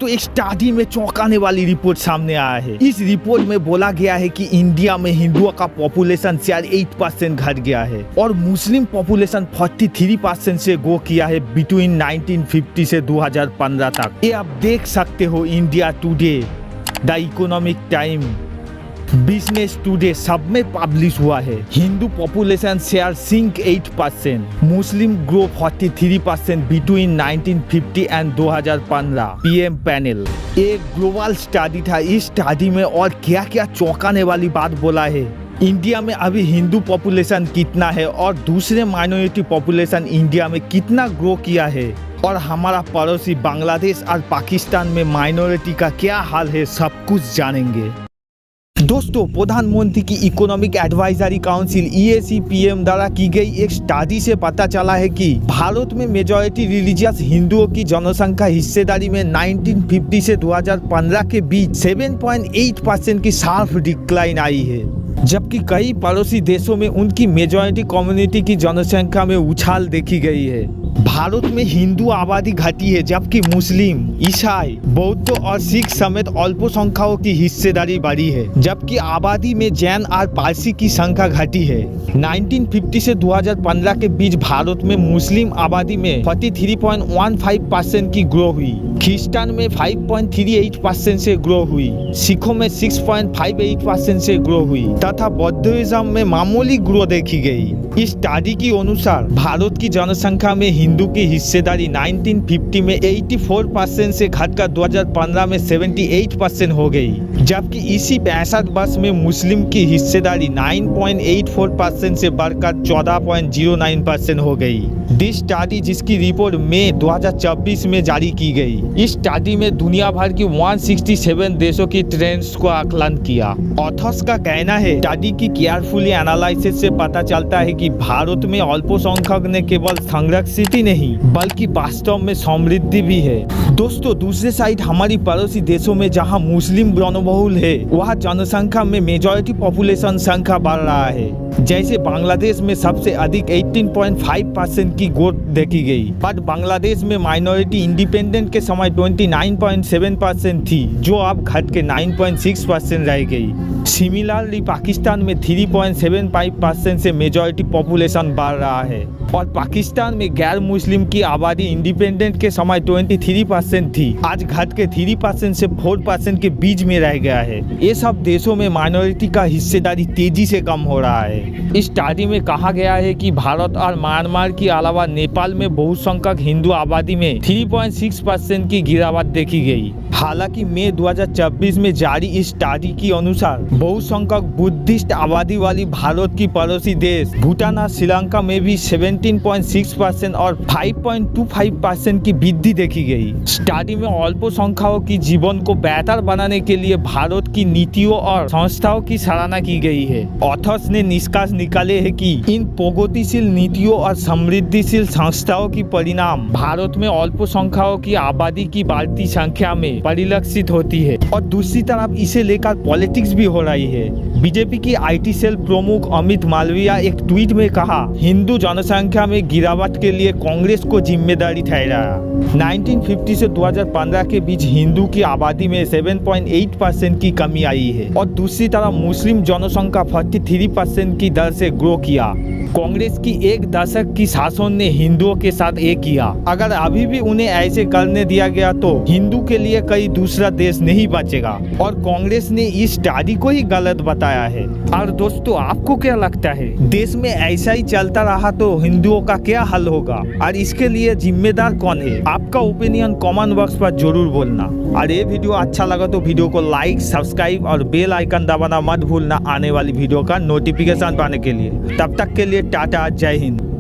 दोस्तों एक स्टडी में चौंकाने वाली रिपोर्ट सामने आया है। इस रिपोर्ट में बोला गया है कि इंडिया में हिंदुओं का पॉपुलेशन शेयर 8% घट गया है और मुस्लिम पॉपुलेशन 43% से गो किया है बिटवीन 1950 से 2015 तक। ये आप देख सकते हो India Today, the Economic Time, Business Today सब में पब्लिश हुआ है। Hindu population share sink 8%, Muslim grow 43% between 1950 and 2015। PM panel एक ग्लोबल स्टडी था। इस स्टडी में और क्या क्या चौंकाने वाली बात बोला है। इंडिया में अभी हिंदू पॉपुलेशन कितना है और दूसरे माइनॉरिटी पॉपुलेशन इंडिया में कितना ग्रो किया है, और हमारा पड़ोसी बांग्लादेश और पाकिस्तान में माइनॉरिटी का क्या हाल है, सब कुछ जानेंगे। दोस्तों प्रधानमंत्री की इकोनॉमिक एडवाइजरी काउंसिल EAC-PM द्वारा की गई एक स्टडी से पता चला है कि भारत में मेजॉरिटी रिलीजियस हिंदुओं की जनसंख्या हिस्सेदारी में 1950 से 2015 के बीच 7.8% की शार्प डिक्लाइन आई है, जबकि कई पड़ोसी देशों में उनकी मेजॉरिटी कम्युनिटी की जनसंख्या में उछाल देखी गई है। भारत में हिंदू आबादी घटी है, जबकि मुस्लिम, ईसाई, बौद्ध और सिख समेत अल्पसंख्यकों की हिस्सेदारी बढ़ी है, जबकि आबादी में जैन और पारसी की संख्या घटी है। 1950 से 2015 के बीच भारत में मुस्लिम आबादी में 43.15% की ग्रो हुई, ख्रिस्टान में 5.38% से ग्रो हुई, सिखों में 6.58% से ग्रो हुई तथा बौद्धिज्म में मामूली ग्रो देखी गई। इस स्टडी के अनुसार भारत की जनसंख्या में हिंदू की हिस्सेदारी 1950 में 84% से घटकर 2015 में 78% हो गई, जबकि इसी 65 वर्ष में मुस्लिम की हिस्सेदारी 9.84% से बढ़कर 14.09% हो गई। दिस स्टडी, जिसकी रिपोर्ट मई 2024 में जारी की गई, इस स्टडी में दुनिया भर की 167 देशों की ट्रेंड्स को आकलन किया। ऑथर्स का कहना है स्टडी की केयरफुली एनालिसिस से पता चलता है कि भारत में अल्पसंख्यक ने केवल संरक्षित ही नहीं बल्कि वास्तव में समृद्धि भी है। दोस्तों दूसरे साइड हमारी पड़ोसी देशों में जहां मुस्लिम बहुल है, वहां जनसंख्या में मेजॉरिटी पॉपुलेशन संख्या बढ़ रहा है। जैसे बांग्लादेश में सबसे अधिक 18.5% की ग्रोथ देखी गई, बट बांग्लादेश में माइनॉरिटी इंडिपेंडेंट के समय 29.7% थी, जो अब घट के 9.6% रह गई। सिमिलरली पाकिस्तान में 3.75% से मेजॉरिटी पॉपुलेशन बढ़ रहा है और पाकिस्तान में गैर मुस्लिम की आबादी इंडिपेंडेंट के समय 23% थी, आज घट के 3% से 4% के बीच में रह गया है। ये सब देशों में माइनॉरिटी का हिस्सेदारी तेजी से कम हो रहा है। इस स्टडी में कहा गया है कि भारत और म्यांमार के अलावा नेपाल में बहुसंख्यक हिंदू आबादी में 3.6% की गिरावट देखी गई। हालांकि मई 2024 में जारी इस स्टडी के अनुसार बहुसंख्यक बुद्धिस्ट आबादी वाली भारत की पड़ोसी देश भूटान और श्रीलंका में भी 17.6% और 5.25% की वृद्धि देखी गई। स्टडी में अल्पसंख्यकों की जीवन को बेहतर बनाने के लिए भारत की नीतियों और संस्थाओं की सराहना की गई है। ऑथर्स ने निष्कर्ष निकाले हैं कि इन प्रगतिशील नीतियों और समृद्धिशील संस्थाओं की परिणाम भारत में अल्पसंख्यकों की आबादी की बढ़ती संख्या में परिलक्षित होती है, और दूसरी तरफ इसे लेकर पॉलिटिक्स भी हो रही है। बीजेपी की IT सेल प्रमुख अमित मालविया एक ट्वीट में कहा, हिंदू जनसंख्या में गिरावट के लिए कांग्रेस को जिम्मेदारी ठहराया। 1950 से 2015 के बीच हिंदू की आबादी में 7.8% की कमी आई है और दूसरी तरफ मुस्लिम जनसंख्या 43% की दर से ग्रो किया। कांग्रेस की एक दशक की शासन ने हिंदुओं के साथ ये किया। अगर अभी भी उन्हें ऐसे करने दिया गया तो हिंदू के लिए कई दूसरा देश नहीं बचेगा, और कांग्रेस ने इस स्टडी को ही गलत बताया है। और दोस्तों आपको क्या लगता है, देश में ऐसा ही चलता रहा तो हिंदुओं का क्या हल होगा और इसके लिए जिम्मेदार कौन है? आपका ओपिनियन कमेंट बॉक्स पर जरूर बोलना। और ये वीडियो अच्छा लगा तो वीडियो को लाइक, सब्सक्राइब और बेल आइकन दबाना मत भूलना आने वाली वीडियो का नोटिफिकेशन पाने के लिए। तब तक के लिए टाटा, जय हिंद।